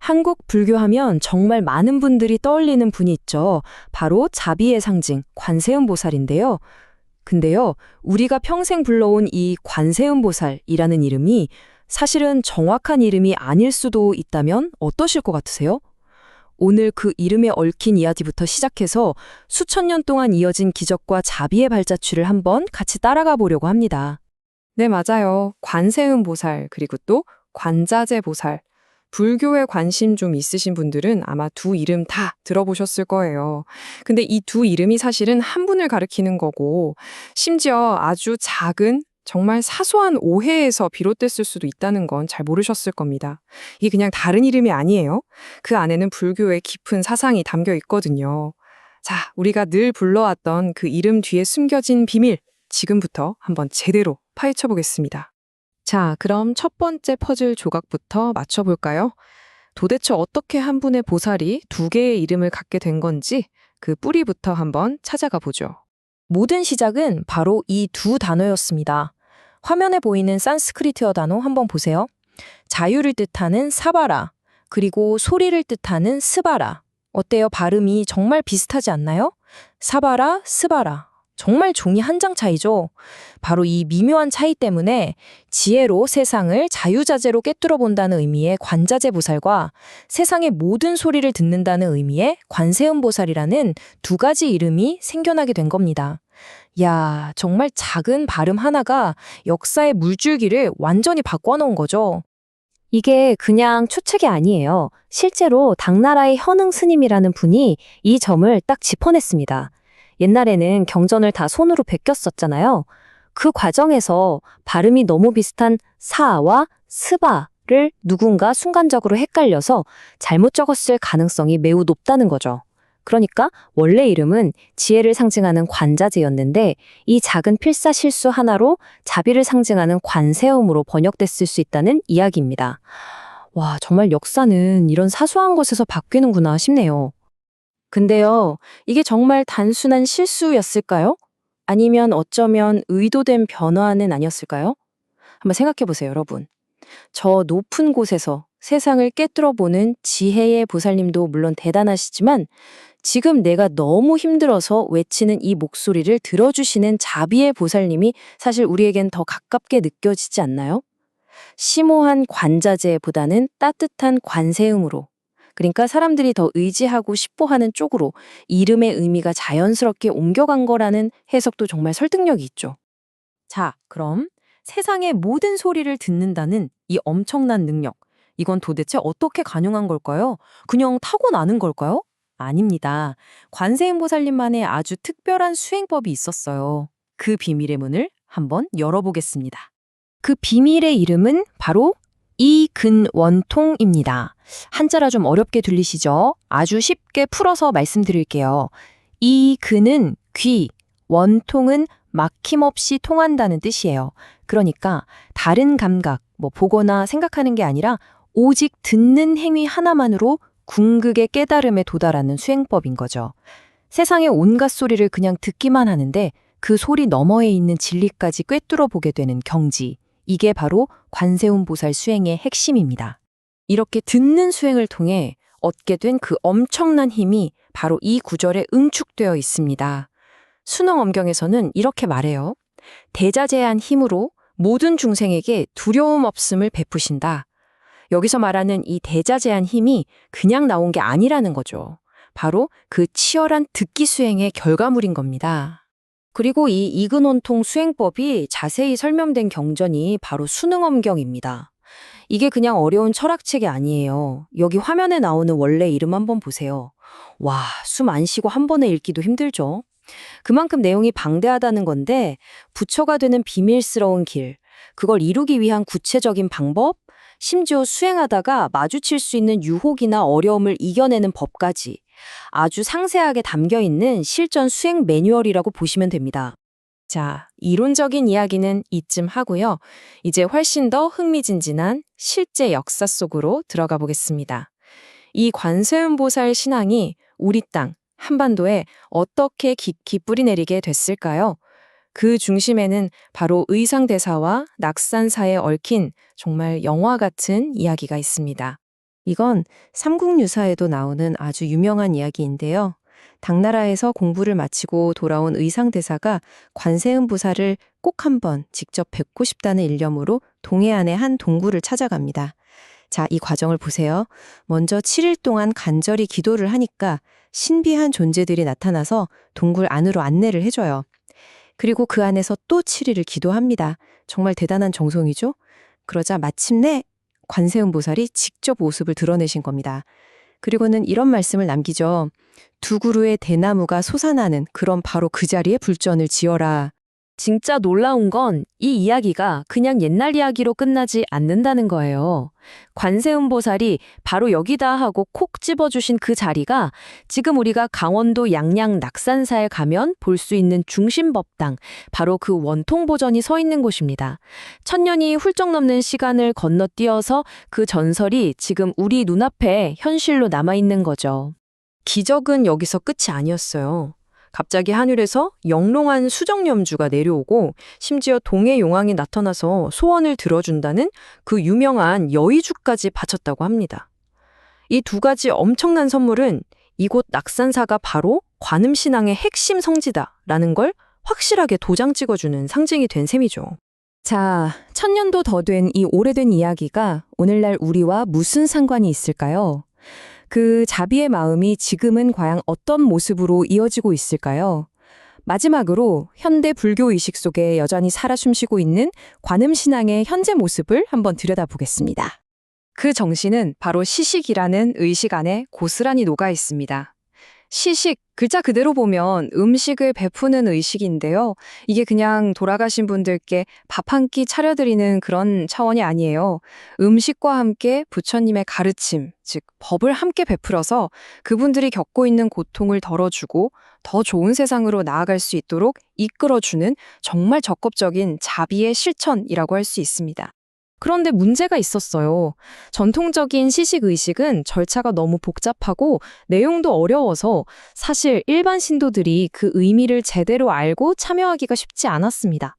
한국 불교하면 정말 많은 분들이 떠올리는 분이 있죠. 바로 자비의 상징, 관세음보살인데요. 근데요, 우리가 평생 불러온 이 관세음보살이라는 이름이 사실은 정확한 이름이 아닐 수도 있다면 어떠실 것 같으세요? 오늘 그 이름에 얽힌 이야기부터 시작해서 수천 년 동안 이어진 기적과 자비의 발자취를 한번 같이 따라가 보려고 합니다. 네, 맞아요. 관세음보살, 그리고 또 관자재보살. 불교에 관심 좀 있으신 분들은 아마 두 이름 다 들어보셨을 거예요. 근데 이 두 이름이 사실은 한 분을 가리키는 거고, 심지어 아주 작은, 정말 사소한 오해에서 비롯됐을 수도 있다는 건 잘 모르셨을 겁니다. 이게 그냥 다른 이름이 아니에요. 그 안에는 불교의 깊은 사상이 담겨 있거든요. 자, 우리가 늘 불러왔던 그 이름 뒤에 숨겨진 비밀, 지금부터 한번 제대로 파헤쳐 보겠습니다. 자, 그럼 첫 번째 퍼즐 조각부터 맞춰볼까요? 도대체 어떻게 한 분의 보살이 두 개의 이름을 갖게 된 건지 그 뿌리부터 한번 찾아가 보죠. 모든 시작은 바로 이 두 단어였습니다. 화면에 보이는 산스크리트어 단어 한번 보세요. 자유를 뜻하는 사바라, 그리고 소리를 뜻하는 스바라. 어때요? 발음이 정말 비슷하지 않나요? 사바라, 스바라. 정말 종이 한 장 차이죠. 바로 이 미묘한 차이 때문에 지혜로 세상을 자유자재로 꿰뚫어 본다는 의미의 관자재보살과 세상의 모든 소리를 듣는다는 의미의 관세음보살이라는 두 가지 이름이 생겨나게 된 겁니다. 야, 정말 작은 발음 하나가 역사의 물줄기를 완전히 바꿔놓은 거죠. 이게 그냥 추측이 아니에요. 실제로 당나라의 현흥 스님이라는 분이 이 점을 딱 짚어냈습니다. 옛날에는 경전을 다 손으로 베꼈었잖아요. 그 과정에서 발음이 너무 비슷한 사와 스바를 누군가 순간적으로 헷갈려서 잘못 적었을 가능성이 매우 높다는 거죠. 그러니까 원래 이름은 지혜를 상징하는 관자재였는데 이 작은 필사 실수 하나로 자비를 상징하는 관세음으로 번역됐을 수 있다는 이야기입니다. 와, 정말 역사는 이런 사소한 것에서 바뀌는구나 싶네요. 근데요, 이게 정말 단순한 실수였을까요? 아니면 어쩌면 의도된 변화는 아니었을까요? 한번 생각해 보세요, 여러분. 저 높은 곳에서 세상을 꿰뚫어 보는 지혜의 보살님도 물론 대단하시지만 지금 내가 너무 힘들어서 외치는 이 목소리를 들어주시는 자비의 보살님이 사실 우리에겐 더 가깝게 느껴지지 않나요? 심오한 관자재보다는 따뜻한 관세음으로, 그러니까 사람들이 더 의지하고 싶어 하는 쪽으로 이름의 의미가 자연스럽게 옮겨간 거라는 해석도 정말 설득력이 있죠. 자, 그럼 세상의 모든 소리를 듣는다는 이 엄청난 능력, 이건 도대체 어떻게 가능한 걸까요? 그냥 타고나는 걸까요? 아닙니다. 관세음보살님만의 아주 특별한 수행법이 있었어요. 그 비밀의 문을 한번 열어보겠습니다. 그 비밀의 이름은 바로 이근원통입니다. 한자라 좀 어렵게 들리시죠? 아주 쉽게 풀어서 말씀드릴게요. 이근은 귀, 원통은 막힘없이 통한다는 뜻이에요. 그러니까 다른 감각, 보거나 생각하는 게 아니라 오직 듣는 행위 하나만으로 궁극의 깨달음에 도달하는 수행법인 거죠. 세상의 온갖 소리를 그냥 듣기만 하는데 그 소리 너머에 있는 진리까지 꿰뚫어 보게 되는 경지. 이게 바로 관세음보살 수행의 핵심입니다. 이렇게 듣는 수행을 통해 얻게 된 그 엄청난 힘이 바로 이 구절에 응축되어 있습니다. 순흥엄경에서는 이렇게 말해요. 대자재한 힘으로 모든 중생에게 두려움 없음을 베푸신다. 여기서 말하는 이 대자재한 힘이 그냥 나온 게 아니라는 거죠. 바로 그 치열한 듣기 수행의 결과물인 겁니다. 그리고 이 이근원통 수행법이 자세히 설명된 경전이 바로 순흥엄경입니다. 이게 그냥 어려운 철학책이 아니에요. 여기 화면에 나오는 원래 이름 한번 보세요. 와, 숨 안 쉬고 한 번에 읽기도 힘들죠. 그만큼 내용이 방대하다는 건데 부처가 되는 비밀스러운 길, 그걸 이루기 위한 구체적인 방법, 심지어 수행하다가 마주칠 수 있는 유혹이나 어려움을 이겨내는 법까지 아주 상세하게 담겨있는 실전 수행 매뉴얼이라고 보시면 됩니다. 자, 이론적인 이야기는 이쯤 하고요. 이제 훨씬 더 흥미진진한 실제 역사 속으로 들어가 보겠습니다. 이 관세음보살 신앙이 우리 땅, 한반도에 어떻게 깊이 뿌리내리게 됐을까요? 그 중심에는 바로 의상대사와 낙산사에 얽힌 정말 영화 같은 이야기가 있습니다. 이건 삼국유사에도 나오는 아주 유명한 이야기인데요. 당나라에서 공부를 마치고 돌아온 의상대사가 관세음보살을 꼭 한번 직접 뵙고 싶다는 일념으로 동해안의 한 동굴을 찾아갑니다. 자, 이 과정을 보세요. 먼저 7일 동안 간절히 기도를 하니까 신비한 존재들이 나타나서 동굴 안으로 안내를 해줘요. 그리고 그 안에서 또 7일을 기도합니다. 정말 대단한 정성이죠? 그러자 마침내 관세음보살이 직접 모습을 드러내신 겁니다. 그리고는 이런 말씀을 남기죠. 두 그루의 대나무가 솟아나는 그런 바로 그 자리에 불전을 지어라. 진짜 놀라운 건 이 이야기가 그냥 옛날 이야기로 끝나지 않는다는 거예요. 관세음보살이 바로 여기다 하고 콕 집어주신 그 자리가 지금 우리가 강원도 양양 낙산사에 가면 볼 수 있는 중심법당, 바로 그 원통보전이 서 있는 곳입니다. 1000년이 훌쩍 넘는 시간을 건너뛰어서 그 전설이 지금 우리 눈앞에 현실로 남아있는 거죠. 기적은 여기서 끝이 아니었어요. 갑자기 하늘에서 영롱한 수정염주가 내려오고 심지어 동해 용왕이 나타나서 소원을 들어준다는 그 유명한 여의주까지 바쳤다고 합니다. 이 두 가지 엄청난 선물은 이곳 낙산사가 바로 관음신앙의 핵심 성지다라는 걸 확실하게 도장 찍어주는 상징이 된 셈이죠. 자, 1000년도 더 된 이 오래된 이야기가 오늘날 우리와 무슨 상관이 있을까요? 그 자비의 마음이 지금은 과연 어떤 모습으로 이어지고 있을까요? 마지막으로 현대 불교 의식 속에 여전히 살아 숨쉬고 있는 관음신앙의 현재 모습을 한번 들여다보겠습니다. 그 정신은 바로 시식이라는 의식 안에 고스란히 녹아 있습니다. 시식, 글자 그대로 보면 음식을 베푸는 의식인데요. 이게 그냥 돌아가신 분들께 밥 한 끼 차려드리는 그런 차원이 아니에요. 음식과 함께 부처님의 가르침, 즉 법을 함께 베풀어서 그분들이 겪고 있는 고통을 덜어주고 더 좋은 세상으로 나아갈 수 있도록 이끌어주는 정말 적극적인 자비의 실천이라고 할 수 있습니다. 그런데 문제가 있었어요. 전통적인 시식의식은 절차가 너무 복잡하고 내용도 어려워서 사실 일반 신도들이 그 의미를 제대로 알고 참여하기가 쉽지 않았습니다.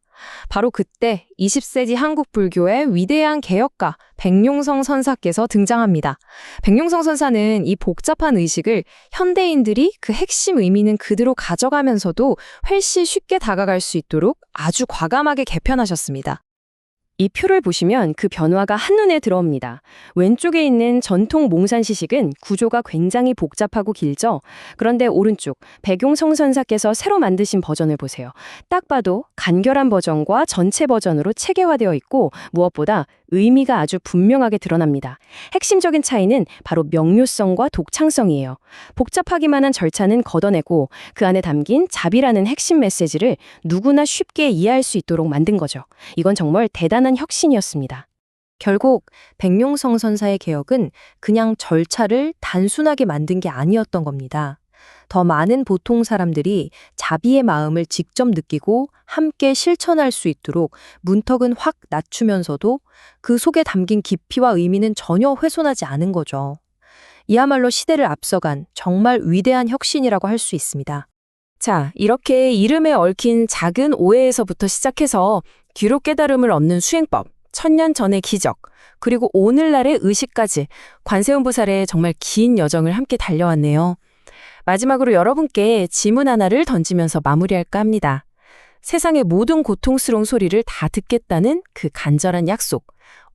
바로 그때 20세기 한국 불교의 위대한 개혁가 백룡성 선사께서 등장합니다. 백룡성 선사는 이 복잡한 의식을 현대인들이 그 핵심 의미는 그대로 가져가면서도 훨씬 쉽게 다가갈 수 있도록 아주 과감하게 개편하셨습니다. 이 표를 보시면 그 변화가 한눈에 들어옵니다. 왼쪽에 있는 전통 몽산시식은 구조가 굉장히 복잡하고 길죠. 그런데 오른쪽 백용성선사께서 새로 만드신 버전을 보세요. 딱 봐도 간결한 버전과 전체 버전으로 체계화되어 있고 무엇보다 의미가 아주 분명하게 드러납니다. 핵심적인 차이는 바로 명료성과 독창성이에요. 복잡하기만 한 절차는 걷어내고 그 안에 담긴 자비라는 핵심 메시지를 누구나 쉽게 이해할 수 있도록 만든 거죠. 이건 정말 대단한 혁신이었습니다. 결국 백룡성 선사의 개혁은 그냥 절차를 단순하게 만든 게 아니었던 겁니다. 더 많은 보통 사람들이 자비의 마음을 직접 느끼고 함께 실천할 수 있도록 문턱은 확 낮추면서도 그 속에 담긴 깊이와 의미는 전혀 훼손하지 않은 거죠. 이야말로 시대를 앞서간 정말 위대한 혁신이라고 할 수 있습니다. 자, 이렇게 이름에 얽힌 작은 오해에서부터 시작해서 귀로 깨달음을 얻는 수행법, 1000년 전의 기적, 그리고 오늘날의 의식까지 관세음보살의 정말 긴 여정을 함께 달려왔네요. 마지막으로 여러분께 질문 하나를 던지면서 마무리할까 합니다. 세상의 모든 고통스러운 소리를 다 듣겠다는 그 간절한 약속.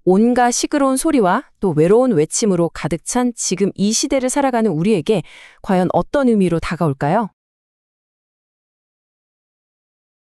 온갖 시끄러운 소리와 또 외로운 외침으로 가득 찬 지금 이 시대를 살아가는 우리에게 과연 어떤 의미로 다가올까요?